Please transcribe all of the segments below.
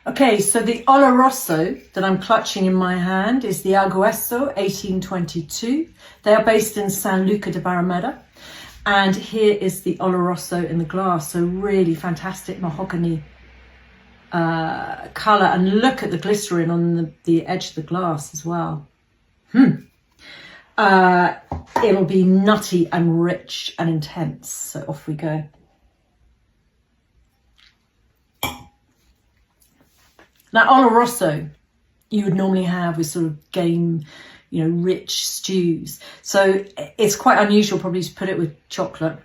Okay, so the Oloroso that I'm clutching in my hand is the Argueso 1822. They are based in Sanlucar de Barameda. And here is the Oloroso in the glass. So really fantastic mahogany colour. And look at the glycerin on the edge of the glass as well. It'll be nutty and rich and intense. So off we go. Now, Oloroso, you would normally have with sort of game, rich stews. So it's quite unusual probably to put it with chocolate,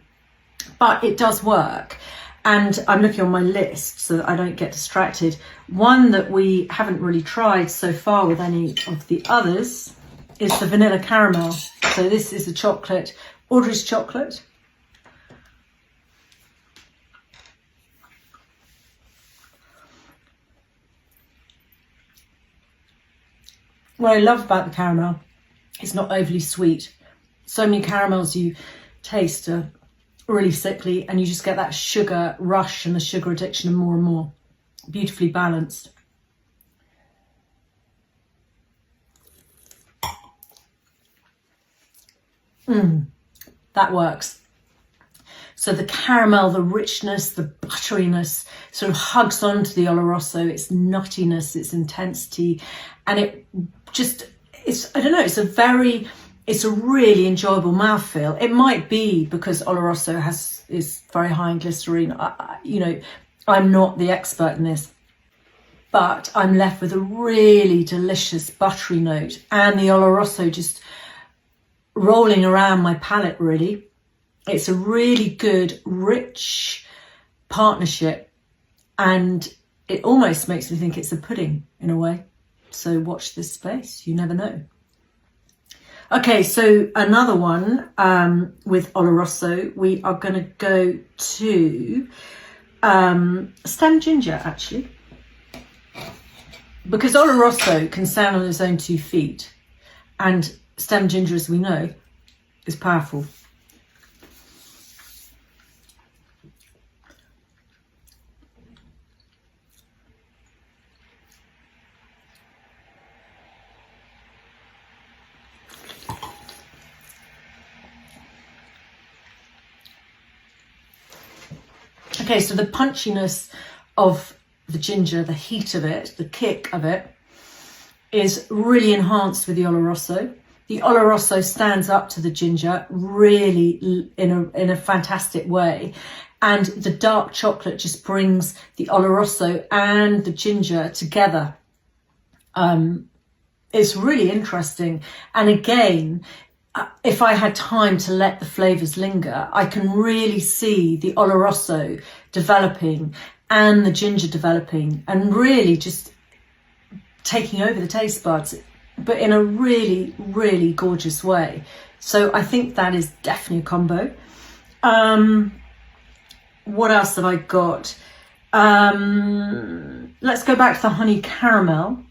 but it does work. And I'm looking on my list so that I don't get distracted. One that we haven't really tried so far with any of the others is the vanilla caramel. So this is a chocolate, Audrey's chocolate. What I love about the caramel, it's not overly sweet. So many caramels you taste are really sickly and you just get that sugar rush and the sugar addiction and more. Beautifully balanced. That works. So the caramel, the richness, the butteriness sort of hugs onto the Oloroso, its nuttiness, its intensity, and it's a really enjoyable mouthfeel. It might be because Oloroso is very high in glycerine. I'm not the expert in this, but I'm left with a really delicious buttery note and the Oloroso just rolling around my palate really. It's a really good, rich partnership and it almost makes me think it's a pudding in a way. So watch this space, you never know. Okay, so another one with Oloroso, we are going to go to stem ginger actually. Because Oloroso can stand on its own 2 feet and stem ginger, as we know, is powerful. Okay, so the punchiness of the ginger, the heat of it, the kick of it is really enhanced with the Oloroso. The Oloroso stands up to the ginger really in a fantastic way. And the dark chocolate just brings the Oloroso and the ginger together. It's really interesting. And again, if I had time to let the flavours linger, I can really see the Oloroso developing and the ginger developing and really just taking over the taste buds, but in a really, really gorgeous way. So I think that is definitely a combo. What else have I got? Let's go back to the honey caramel.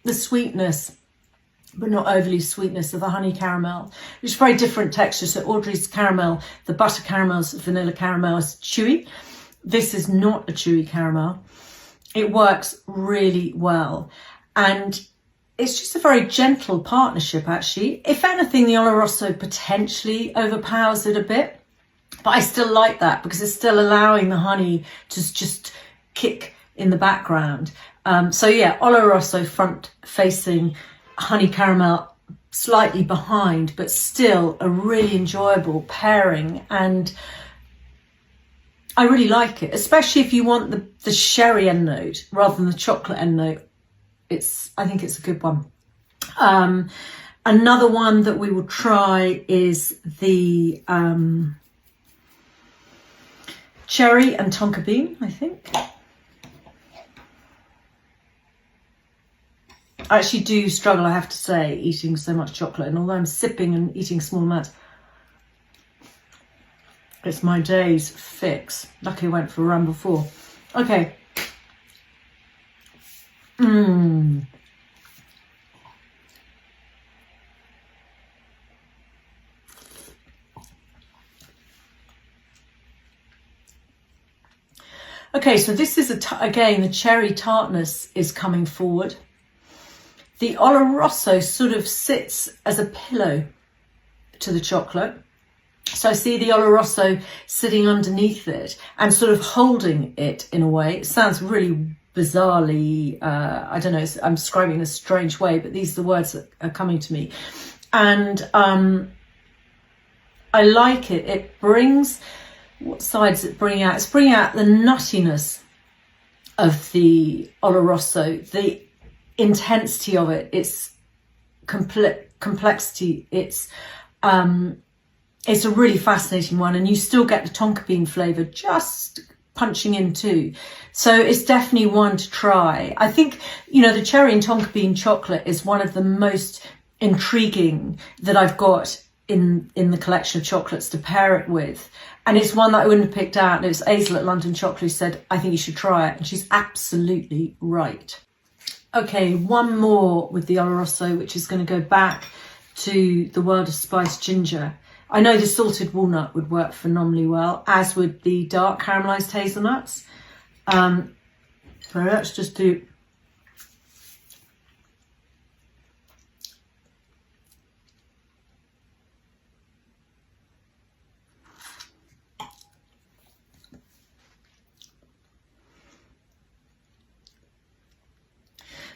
The sweetness, but not overly sweetness of the honey caramel, which is very different texture. So Audrey's caramel, the butter caramels, vanilla caramel is chewy. This is not a chewy caramel. It works really well. And it's just a very gentle partnership, actually. If anything, the Oloroso potentially overpowers it a bit, but I still like that because it's still allowing the honey to just kick in the background. So yeah, Oloroso front facing, honey caramel slightly behind, but still a really enjoyable pairing. And I really like it, especially if you want the sherry end note rather than the chocolate end note. I think it's a good one. Another one that we will try is the cherry and tonka bean, I think. I actually do struggle, I have to say, eating so much chocolate. And although I'm sipping and eating small amounts, It's my day's fix. Lucky I went for a run before. Okay. Okay, so this is, again, the cherry tartness is coming forward. The Oloroso sort of sits as a pillow to the chocolate. So I see the Oloroso sitting underneath it and sort of holding it in a way. It sounds really bizarrely, I don't know, I'm describing in a strange way, but these are the words that are coming to me. And I like it. It brings, what side does it bring out? It's bringing out the nuttiness of the Oloroso, the intensity of it, its complexity. It's a really fascinating one, and you still get the tonka bean flavour just punching in too. So it's definitely one to try. I think, you know, the cherry and tonka bean chocolate is one of the most intriguing that I've got in the collection of chocolates to pair it with. And it's one that I wouldn't have picked out. And it was Hazel at London Chocolate who said, I think you should try it. And she's absolutely right. Okay, one more with the Oloroso, which is going to go back to the world of spiced ginger. I know the salted walnut would work phenomenally well, as would the dark caramelized hazelnuts. So let's just do...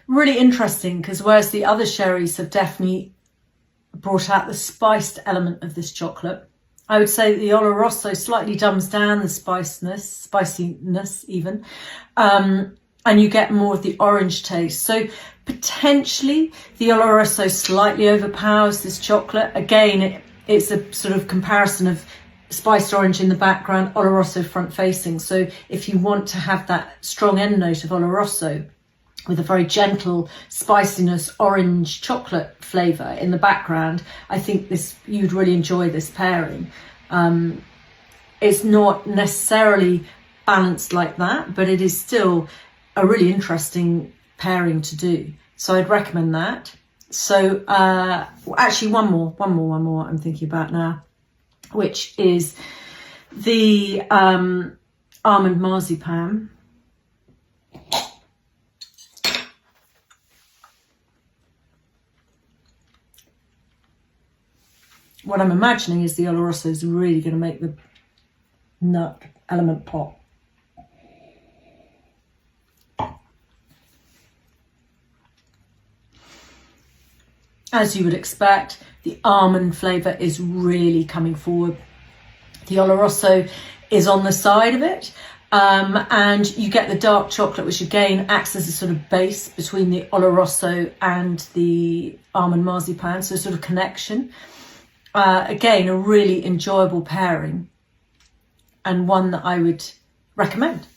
Really interesting, because whereas the other sherries have definitely brought out the spiced element of this chocolate, I would say that the Oloroso slightly dumbs down the spiciness even, and you get more of the orange taste. So potentially the Oloroso slightly overpowers this chocolate. Again, it's a sort of comparison of spiced orange in the background, Oloroso front facing. So if you want to have that strong end note of Oloroso with a very gentle spiciness, orange chocolate flavour in the background, I think you'd really enjoy this pairing. It's not necessarily balanced like that, but it is still a really interesting pairing to do. So I'd recommend that. So actually one more I'm thinking about now, which is the almond marzipan. What I'm imagining is the Oloroso is really going to make the nut element pop. As you would expect, the almond flavour is really coming forward. The Oloroso is on the side of it, and you get the dark chocolate, which again acts as a sort of base between the Oloroso and the almond marzipan, so a sort of connection. Again, a really enjoyable pairing, and one that I would recommend.